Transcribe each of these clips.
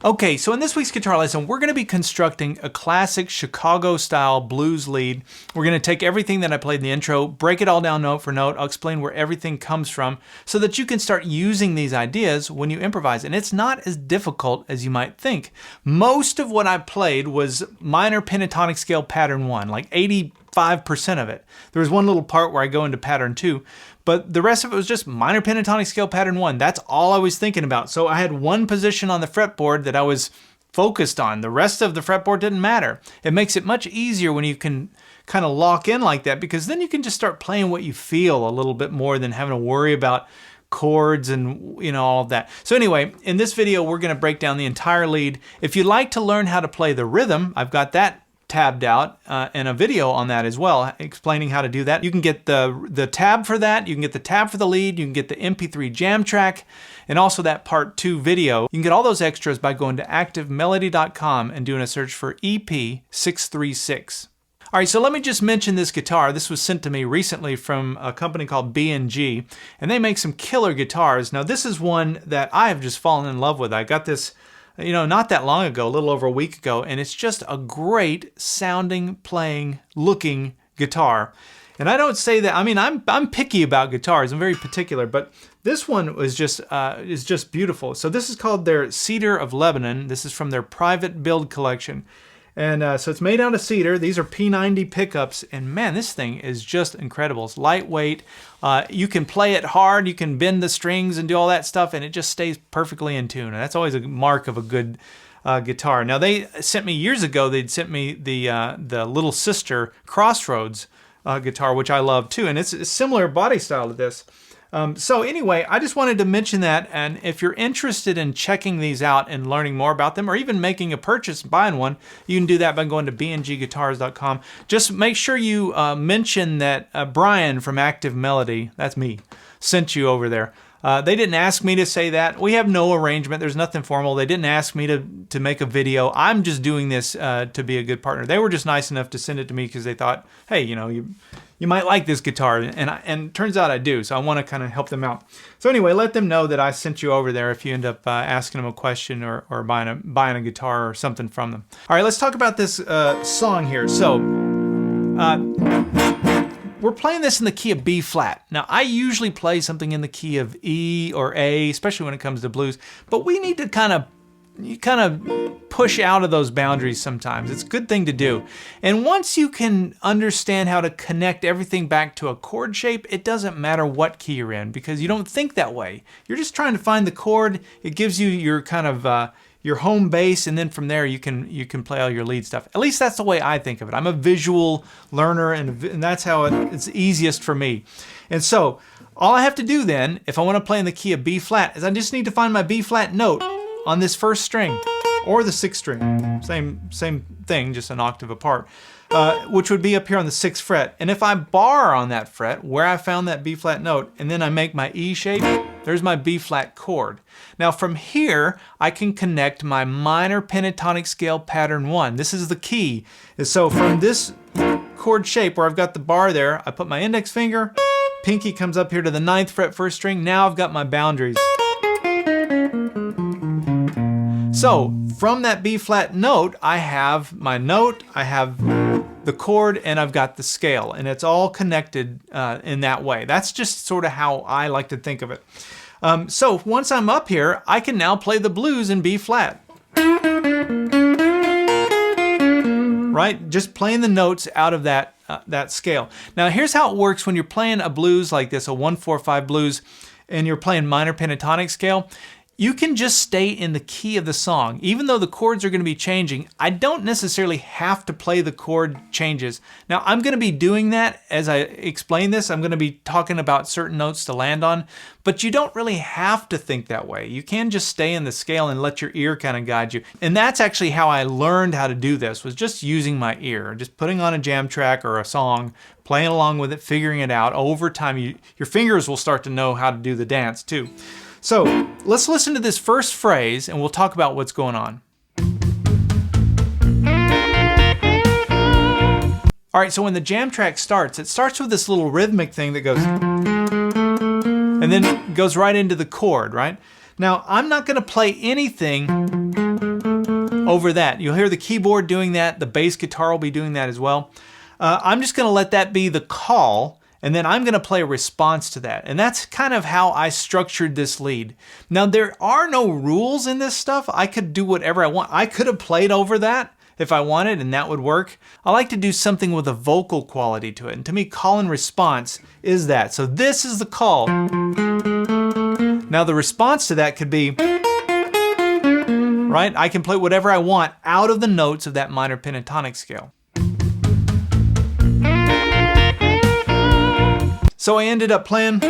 Okay, so in this week's guitar lesson, we're going to be constructing a classic Chicago-style blues lead. We're going to take everything that I played in the intro, break it all down note for note. I'll explain where everything comes from so that you can start using these ideas when you improvise. And it's not as difficult as you might think. Most of what I played was Minor Pentatonic Scale Pattern 1, like 85% of it. There was one little part where I go into Pattern 2, but the rest of it was just Minor Pentatonic Scale Pattern 1. That's all I was thinking about. So I had one position on the fretboard that I was focused on. The rest of the fretboard didn't matter. It makes it much easier when you can kind of lock in like that, because then you can just start playing what you feel a little bit more than having to worry about chords and all of that. So anyway, in this video, we're going to break down the entire lead. If you'd like to learn how to play the rhythm, I've got that tabbed out and a video on that as well, explaining how to do that. You can get the tab for that, you can get the tab for the lead, you can get the MP3 jam track, and also that part 2 video. You can get all those extras by going to activemelody.com and doing a search for EP636. All right, so let me just mention this guitar. This was sent to me recently from a company called B&G, and they make some killer guitars. Now this is one that I have just fallen in love with. I got this not that long ago, a little over a week ago, and it's just a great sounding, playing, looking guitar. And I don't say that, I mean, I'm picky about guitars, I'm very particular, but this one was just is just beautiful. So this is called their Cedar of Lebanon. This is from their private build collection. And so it's made out of cedar. These are P90 pickups, and man, this thing is just incredible. It's lightweight. You can play it hard, you can bend the strings and do all that stuff, and it just stays perfectly in tune. And that's always a mark of a good guitar. Now they sent me years ago, they'd sent me the little sister Crossroads guitar, which I love too, and it's a similar body style to this. So anyway, I just wanted to mention that, and if you're interested in checking these out and learning more about them, or even making a purchase, buying one, you can do that by going to bngguitars.com. Just make sure you mention that Brian from Active Melody, that's me, sent you over there. They didn't ask me to say that. We have no arrangement. There's nothing formal. They didn't ask me to make a video. I'm just doing this to be a good partner. They were just nice enough to send it to me because they thought, hey, you might like this guitar, and turns out I do, so I want to kind of help them out. So anyway, let them know that I sent you over there if you end up asking them a question or buying a guitar or something from them. All right, let's talk about this song here. So we're playing this in the key of B flat. Now, I usually play something in the key of E or A, especially when it comes to blues, but we need to kind of push out of those boundaries sometimes. It's a good thing to do. And once you can understand how to connect everything back to a chord shape, it doesn't matter what key you're in, because you don't think that way. You're just trying to find the chord. It gives you your kind of your home base, and then from there you can play all your lead stuff. At least that's the way I think of it. I'm a visual learner, and that's how it's easiest for me. And so all I have to do then, if I want to play in the key of B flat, is I just need to find my B flat note on this first string, or the 6th string, same thing, just an octave apart, which would be up here on the 6th fret. And if I bar on that fret where I found that B flat note, and then I make my E shape, there's my B flat chord. Now from here, I can connect my Minor Pentatonic Scale Pattern 1. This is the key. And so from this chord shape where I've got the bar there, I put my index finger, pinky comes up here to the 9th fret, 1st string. Now I've got my boundaries. So from that B flat note, I have my note, I have the chord, and I've got the scale, and it's all connected in that way. That's just sort of how I like to think of it. So once I'm up here, I can now play the blues in B flat. Right? Just playing the notes out of that scale. Now here's how it works when you're playing a blues like this, a 1-4-5 blues, and you're playing minor pentatonic scale. You can just stay in the key of the song. Even though the chords are going to be changing, I don't necessarily have to play the chord changes. Now, I'm going to be doing that as I explain this. I'm going to be talking about certain notes to land on, but you don't really have to think that way. You can just stay in the scale and let your ear kind of guide you. And that's actually how I learned how to do this, was just using my ear, just putting on a jam track or a song, playing along with it, figuring it out. Over time, your fingers will start to know how to do the dance too. So let's listen to this first phrase and we'll talk about what's going on. All right, so when the jam track starts, it starts with this little rhythmic thing that goes, and then goes right into the chord, right? Now, I'm not gonna play anything over that. You'll hear the keyboard doing that. The bass guitar will be doing that as well. I'm just going to let that be the call, and then I'm going to play a response to that. And that's kind of how I structured this lead. Now, there are no rules in this stuff. I could do whatever I want. I could have played over that if I wanted, and that would work. I like to do something with a vocal quality to it. And to me, call and response is that. So this is the call. Now, the response to that could be, right? I can play whatever I want out of the notes of that minor pentatonic scale. So I ended up playing,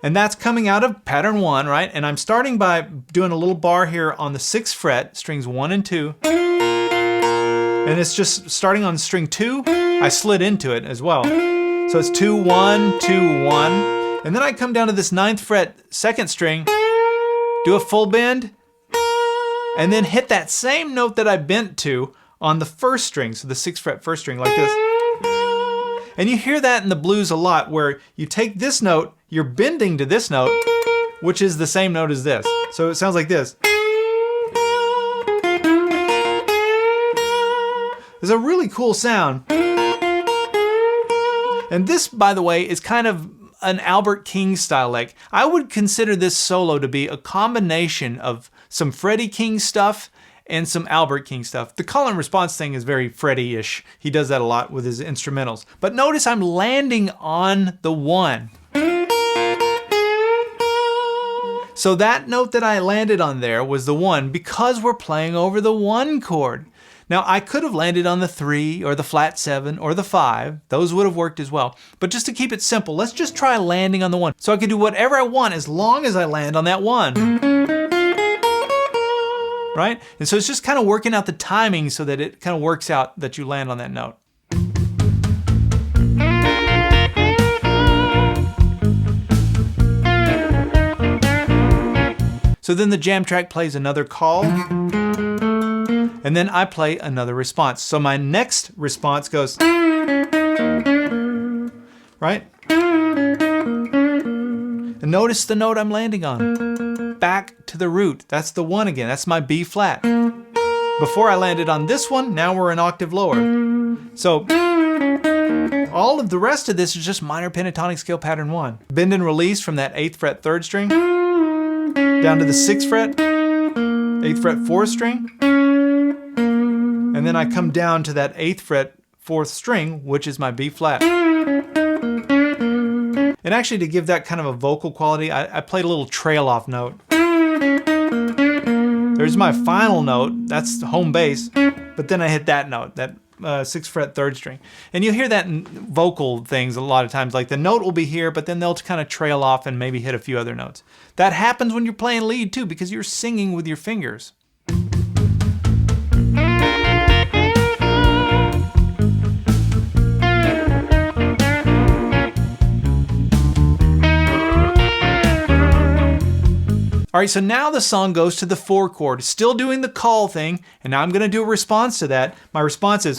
and that's coming out of pattern 1, right? And I'm starting by doing a little bar here on the 6th fret, strings 1 and 2. And it's just starting on string 2. I slid into it as well. So it's 2, 1, 2, 1. And then I come down to this 9th fret, 2nd string, do a full bend, and then hit that same note that I bent to on the 1st string, so the 6th fret 1st string, like this. And you hear that in the blues a lot, where you take this note, you're bending to this note, which is the same note as this. So it sounds like this. It's a really cool sound. And this, by the way, is kind of an Albert King style lick. I would consider this solo to be a combination of some Freddie King stuff and some Albert King stuff. The call and response thing is very Freddie-ish. He does that a lot with his instrumentals. But notice I'm landing on the 1. So that note that I landed on there was the 1 because we're playing over the 1 chord. Now I could have landed on the 3 or the flat 7 or the 5. Those would have worked as well. But just to keep it simple, let's just try landing on the 1. So I can do whatever I want as long as I land on that 1. Right? And so it's just kind of working out the timing so that it kind of works out that you land on that note. So then the jam track plays another call, and then I play another response. So my next response goes, right? And notice the note I'm landing on. Back to the root. That's the 1 again. That's my B flat. Before I landed on this one, now we're an octave lower. So all of the rest of this is just minor pentatonic scale pattern 1. Bend and release from that 8th fret 3rd string down to the 6th fret, 8th fret 4th string, and then I come down to that 8th fret 4th string, which is my B flat. And actually, to give that kind of a vocal quality, I played a little trail off note. There's my final note, that's the home bass, but then I hit that note, that 6th fret 3rd string. And you'll hear that in vocal things a lot of times, like the note will be here, but then they'll kind of trail off and maybe hit a few other notes. That happens when you're playing lead too, because you're singing with your fingers. All right, so now the song goes to the 4 chord, still doing the call thing, and now I'm going to do a response to that. My response is,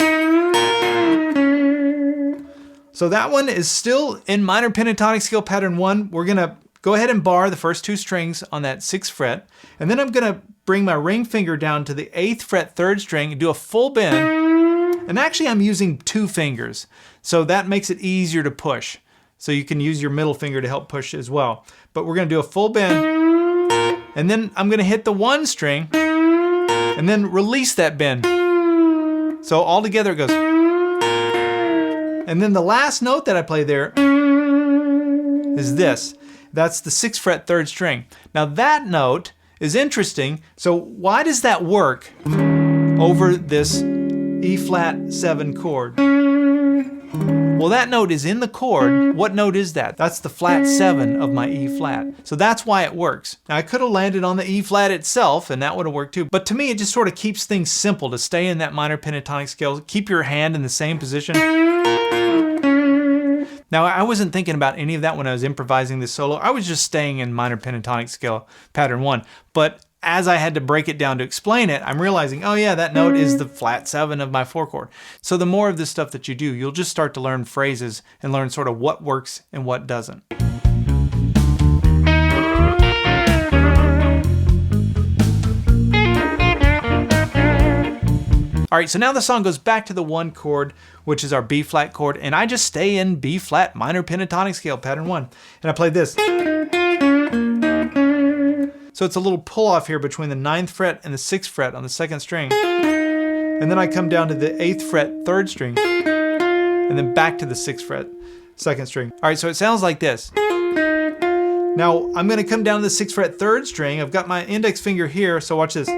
so that one is still in minor pentatonic scale pattern 1. We're going to go ahead and bar the first 2 strings on that 6th fret, and then I'm going to bring my ring finger down to the 8th fret 3rd string and do a full bend. And actually I'm using 2 fingers, so that makes it easier to push. So you can use your middle finger to help push as well. But we're going to do a full bend. And then I'm going to hit the 1 string and then release that bend. So all together it goes. And then the last note that I play there is this. That's the 6th fret 3rd string. Now that note is interesting. So why does that work over this E flat 7 chord? Well, that note is in the chord. What note is that? That's the flat 7 of my E flat. So that's why it works. Now I could have landed on the E flat itself and that would have worked too. But to me, it just sort of keeps things simple to stay in that minor pentatonic scale. Keep your hand in the same position. Now I wasn't thinking about any of that when I was improvising this solo. I was just staying in minor pentatonic scale pattern 1. But as I had to break it down to explain it, I'm realizing, oh yeah, that note is the flat 7 of my 4 chord. So the more of this stuff that you do, you'll just start to learn phrases and learn sort of what works and what doesn't. All right, so now the song goes back to the 1 chord, which is our B flat chord, and I just stay in B flat minor pentatonic scale pattern 1. And I play this. So it's a little pull off here between the 9th fret and the 6th fret on the 2nd string. And then I come down to the 8th fret 3rd string, and then back to the 6th fret 2nd string. All right, so it sounds like this. Now I'm going to come down to the 6th fret 3rd string. I've got my index finger here, so watch this.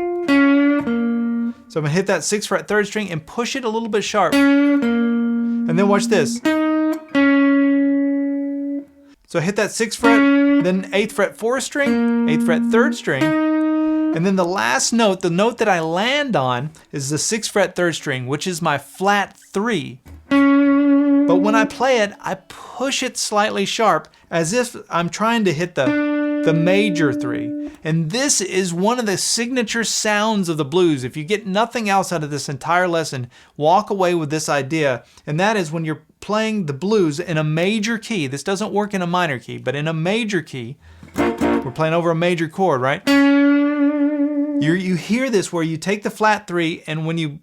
So I'm going to hit that 6th fret 3rd string and push it a little bit sharp. And then watch this. So hit that 6th fret, then 8th fret 4th string, 8th fret 3rd string, and then the last note, the note that I land on, is the 6th fret 3rd string, which is my flat 3. But when I play it, I push it slightly sharp as if I'm trying to hit the major 3. And this is one of the signature sounds of the blues. If you get nothing else out of this entire lesson, walk away with this idea, and that is when you're playing the blues in a major key. This doesn't work in a minor key, but in a major key, we're playing over a major chord, right? You hear this where you take the flat 3, and when you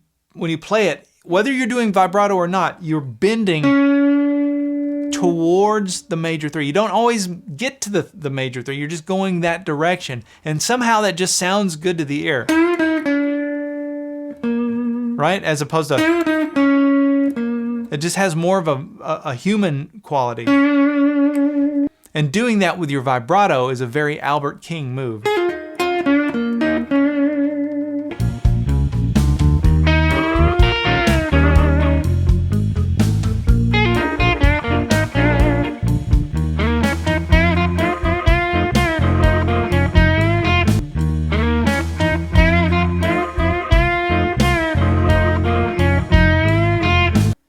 play it, whether you're doing vibrato or not, you're bending towards the major 3. You don't always get to the major 3, you're just going that direction. And somehow that just sounds good to the ear. Right? As opposed to, it just has more of a human quality. And doing that with your vibrato is a very Albert King move.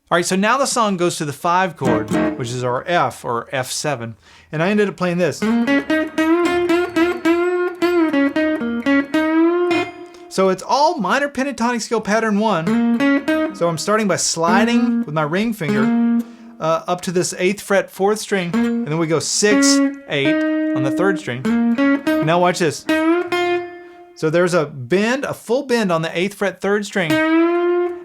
All right, so now the song goes to the 5 chord, which is our F or F7, and I ended up playing this. So it's all minor pentatonic scale pattern 1. So I'm starting by sliding with my ring finger up to this 8th fret 4th string, and then we go 6, 8 on the 3rd string. Now watch this. So there's a bend, a full bend on the 8th fret 3rd string.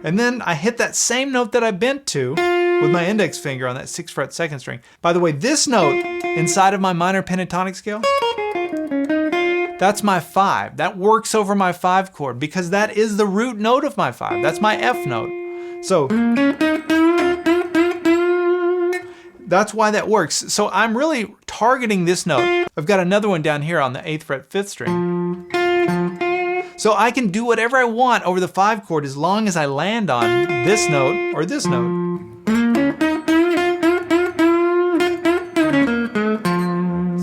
And then I hit that same note that I bent to with my index finger on that 6th fret 2nd string. By the way, this note inside of my minor pentatonic scale, that's my 5. That works over my 5 chord because that is the root note of my 5. That's my F note. So that's why that works. So I'm really targeting this note. I've got another one down here on the 8th fret 5th string. So I can do whatever I want over the 5 chord as long as I land on this note or this note.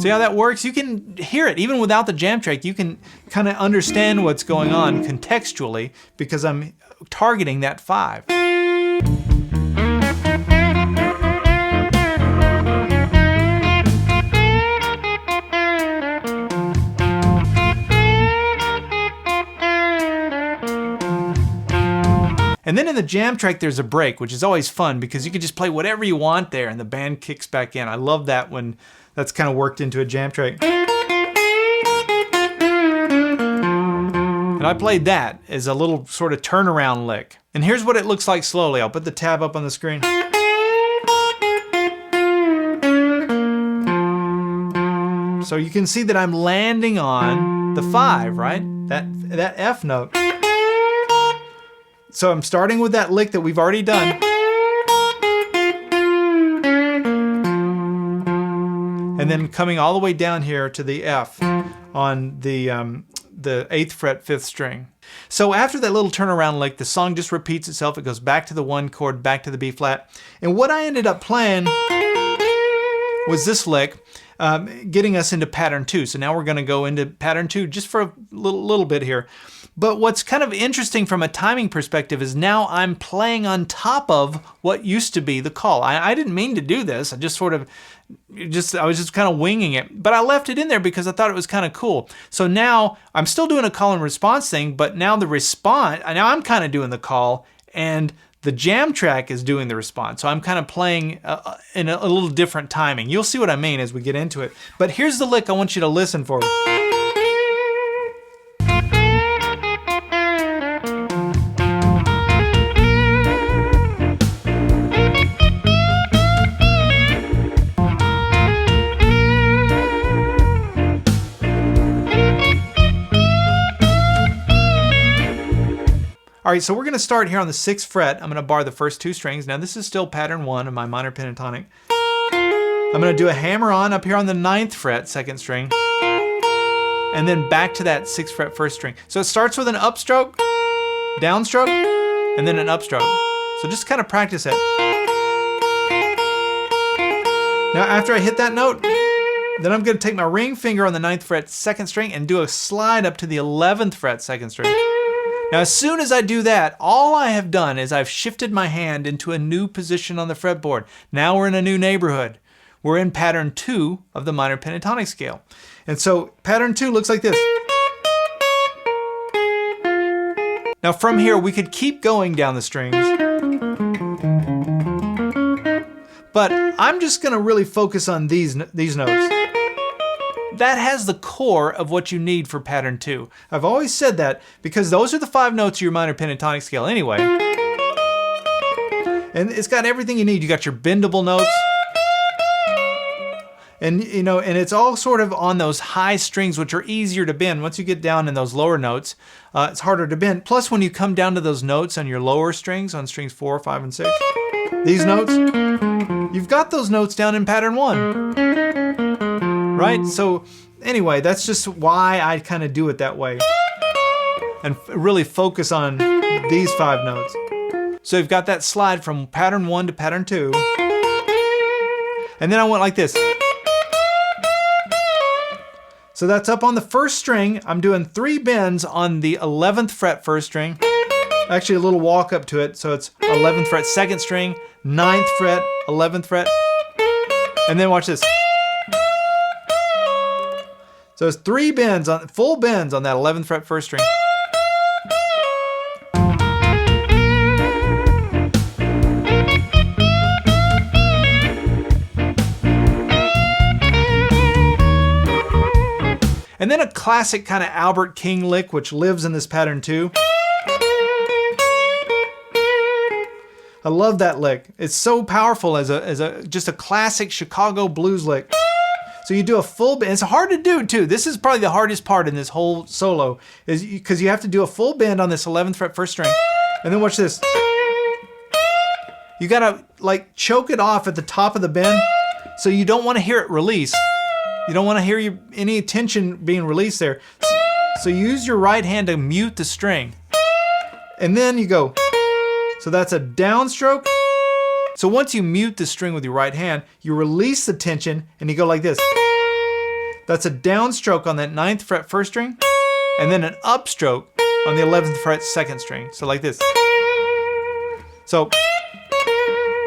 See how that works? You can hear it even without the jam track. You can kind of understand what's going on contextually because I'm targeting that 5. And then in the jam track, there's a break, which is always fun because you can just play whatever you want there and the band kicks back in. I love that when that's kind of worked into a jam track. And I played that as a little sort of turnaround lick. And here's what it looks like slowly. I'll put the tab up on the screen. So you can see that I'm landing on the 5, right? That F note. So I'm starting with that lick that we've already done. And then coming all the way down here to the F on the 8th fret 5th string. So after that little turnaround lick, the song just repeats itself. It goes back to the 1 chord, back to the B flat. And what I ended up playing was this lick, getting us into pattern 2. So now we're going to go into pattern 2 just for a little bit here. But what's kind of interesting from a timing perspective is now I'm playing on top of what used to be the call. I didn't mean to do this. I just sort of, I was just kind of winging it. But I left it in there because I thought it was kind of cool. So now I'm still doing a call and response thing, but now the response, now I'm kind of doing the call and the jam track is doing the response. So I'm kind of playing in a little different timing. You'll see what I mean as we get into it. But here's the lick I want you to listen for. All right, so we're gonna start here on the 6th fret. I'm gonna bar the first 2 strings. Now this is still pattern 1 of my minor pentatonic. I'm gonna do a hammer on up here on the 9th fret, 2nd string, and then back to that 6th fret 1st string. So it starts with an upstroke, downstroke, and then an upstroke. So just kind of practice it. Now after I hit that note, then I'm gonna take my ring finger on the 9th fret 2nd string and do a slide up to the 11th fret 2nd string. Now as soon as I do that, all I have done is I've shifted my hand into a new position on the fretboard. Now we're in a new neighborhood. We're in pattern 2 of the minor pentatonic scale. And so pattern 2 looks like this. Now from here we could keep going down the strings, but I'm just gonna really focus on these notes. That has the core of what you need for pattern 2. I've always said that because those are the 5 notes of your minor pentatonic scale anyway. And it's got everything you need. You got your bendable notes. And and it's all sort of on those high strings, which are easier to bend. Once you get down in those lower notes, it's harder to bend. Plus, when you come down to those notes on your lower strings, on strings 4, 5, and 6, these notes, you've got those notes down in pattern 1, right? So anyway, that's just why I kind of do it that way and really focus on these 5 notes. So you've got that slide from pattern 1 to pattern 2. And then I went like this. So that's up on the 1st string. I'm doing 3 bends on the 11th fret 1st string. Actually a little walk up to it. So it's 11th fret 2nd string, 9th fret, 11th fret. And then watch this. So it's 3 bends, full bends on that 11th fret 1st string. And then a classic kind of Albert King lick, which lives in this pattern too. I love that lick. It's so powerful as just a classic Chicago blues lick. So you do a full bend. It's hard to do too. This is probably the hardest part in this whole solo, is because you have to do a full bend on this 11th fret 1st string. And then watch this. You gotta like choke it off at the top of the bend, so you don't want to hear it release. You don't want to hear any tension being released there. So use your right hand to mute the string. And then you go. So that's a downstroke. So once you mute the string with your right hand, you release the tension and you go like this. That's a downstroke on that 9th fret 1st string, and then an upstroke on the 11th fret 2nd string. So like this. So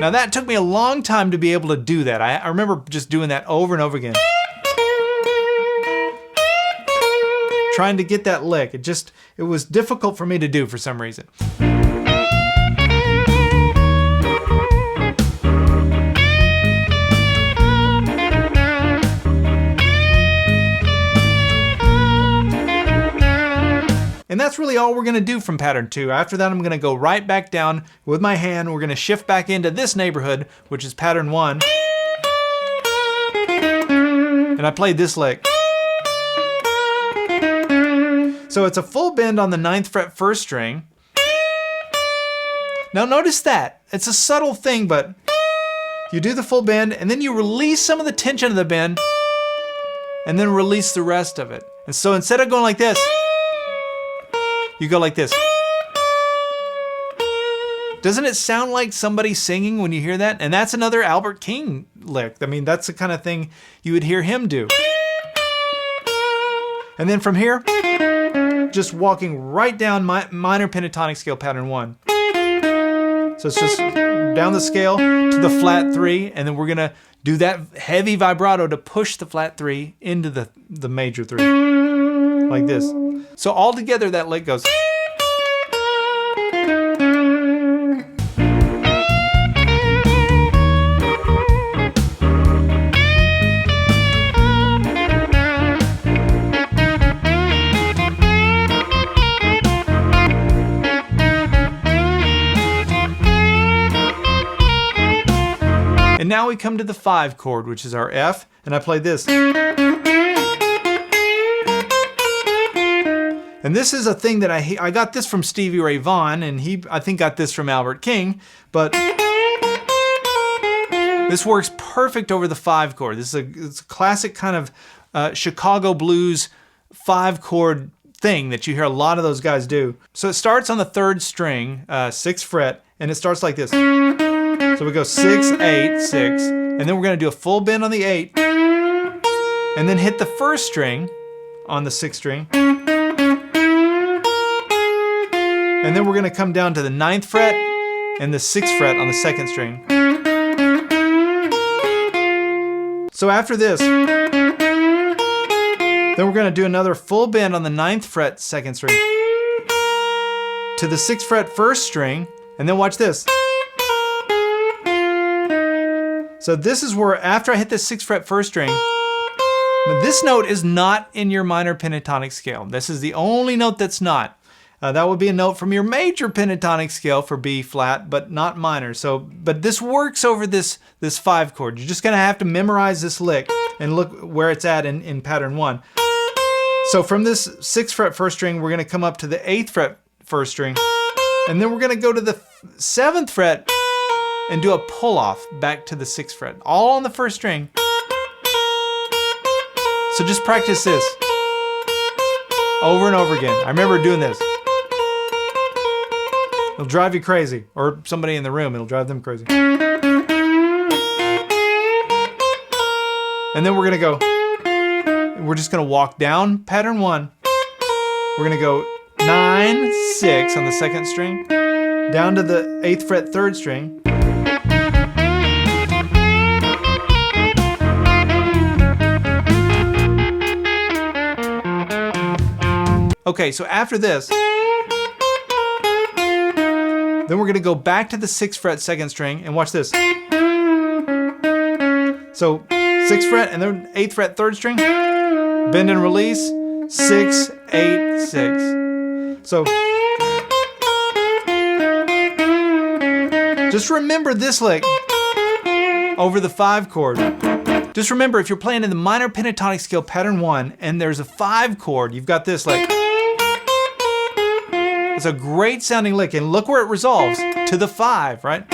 now that took me a long time to be able to do that. I remember just doing that over and over again. Trying to get that lick. It was difficult for me to do for some reason. And that's really all we're gonna do from pattern 2. After that, I'm gonna go right back down with my hand. We're gonna shift back into this neighborhood, which is pattern 1. And I played this lick. So it's a full bend on the 9th fret 1st string. Now notice that. It's a subtle thing, but you do the full bend and then you release some of the tension of the bend and then release the rest of it. And so instead of going like this, you go like this. Doesn't it sound like somebody singing when you hear that? And that's another Albert King lick. I mean, that's the kind of thing you would hear him do. And then from here, just walking right down my minor pentatonic scale pattern 1. So it's just down the scale to the flat 3, and then we're gonna do that heavy vibrato to push the flat 3 into the major 3, like this. So all together that lick goes. And now we come to the 5 chord, which is our F, and I play this. And And this is a thing that I got this from Stevie Ray Vaughan, and he, I think, got this from Albert King, but this works perfect over the 5 chord. It's a classic kind of Chicago blues 5 chord thing that you hear a lot of those guys do. So it starts on the 3rd string, 6th fret, and it starts like this. So we go 6, 8, 6, and then we're going to do a full bend on the 8, and then hit the 1st string on the 6th string, and then we're going to come down to the 9th fret and the 6th fret on the 2nd string. So after this, then we're going to do another full bend on the 9th fret 2nd string to the 6th fret 1st string, and then watch this. So this is where, after I hit the 6th fret 1st string, now this note is not in your minor pentatonic scale. This is the only note that's not. That would be a note from your major pentatonic scale for B flat, but not minor. So, but this works over this 5 chord. You're just gonna have to memorize this lick and look where it's at in pattern 1. So from this 6th fret 1st string, we're gonna come up to the 8th fret 1st string, and then we're gonna go to the 7th fret and do a pull off back to the 6th fret, all on the 1st string. So just practice this over and over again. I remember doing this. It'll drive you crazy, or somebody in the room, it'll drive them crazy. And then we're gonna go, we're just gonna walk down pattern 1. We're gonna go 9, 6 on the 2nd string, down to the 8th fret 3rd string. Okay, so after this, then we're gonna go back to the 6th fret 2nd string, and watch this. So 6th fret and then 8th fret 3rd string, bend and release, 6, 8, 6. So just remember this lick over the 5 chord. Just remember, if you're playing in the minor pentatonic scale pattern 1 and there's a 5 chord, you've got this lick. It's a great sounding lick, and look where it resolves, to the 5, right?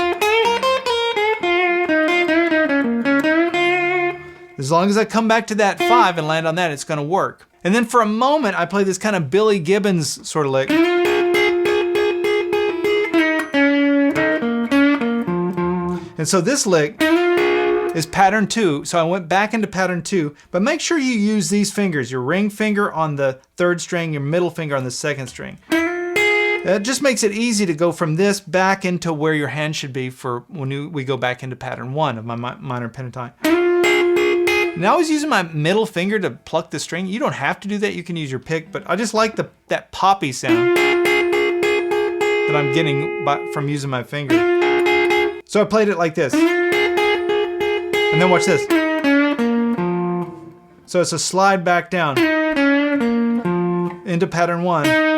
As long as I come back to that 5 and land on that, it's gonna work. And then for a moment, I play this kind of Billy Gibbons sort of lick. And so this lick is pattern 2, so I went back into pattern 2, but make sure you use these fingers, your ring finger on the 3rd string, your middle finger on the 2nd string. It just makes it easy to go from this back into where your hand should be for when we go back into pattern 1 of my minor pentatonic. Now I was using my middle finger to pluck the string. You don't have to do that, you can use your pick, but I just like that poppy sound that I'm getting from using my finger. So I played it like this. And then watch this. So it's a slide back down into pattern 1.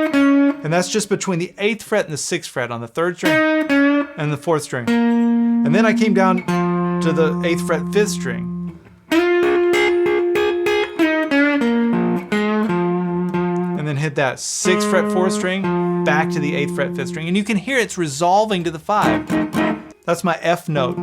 And that's just between the 8th fret and the 6th fret on the 3rd string and the 4th string. And then I came down to the 8th fret 5th string. And then hit that 6th fret 4th string back to the 8th fret 5th string. And you can hear it's resolving to the 5. That's my F note.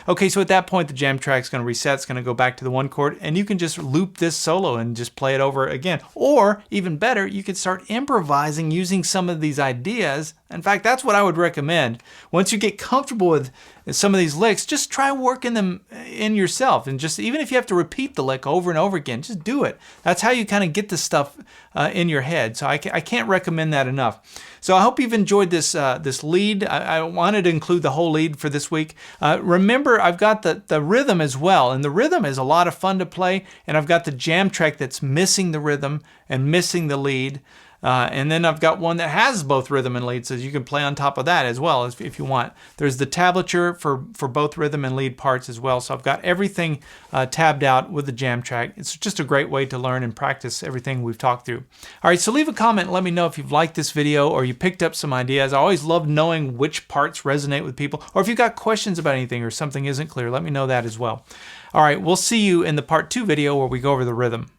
Okay, so at that point, the jam track's gonna reset, it's gonna go back to the 1 chord, and you can just loop this solo and just play it over again. Or, even better, you could start improvising using some of these ideas. In fact, that's what I would recommend. Once you get comfortable with some of these licks, just try working them in yourself. And just, even if you have to repeat the lick over and over again, just do it. That's how you kind of get this stuff in your head. So I can't recommend that enough. So I hope you've enjoyed this this lead. I wanted to include the whole lead for this week. Remember, I've got the rhythm as well, and the rhythm is a lot of fun to play, and I've got the jam track that's missing the rhythm and missing the lead. And then I've got one that has both rhythm and lead, so you can play on top of that as well if you want. There's the tablature for both rhythm and lead parts as well. So I've got everything tabbed out with the jam track. It's just a great way to learn and practice everything we've talked through. All right, so leave a comment and let me know if you've liked this video or you picked up some ideas. I always love knowing which parts resonate with people, or if you've got questions about anything or something isn't clear, let me know that as well. All right, we'll see you in the part 2 video where we go over the rhythm.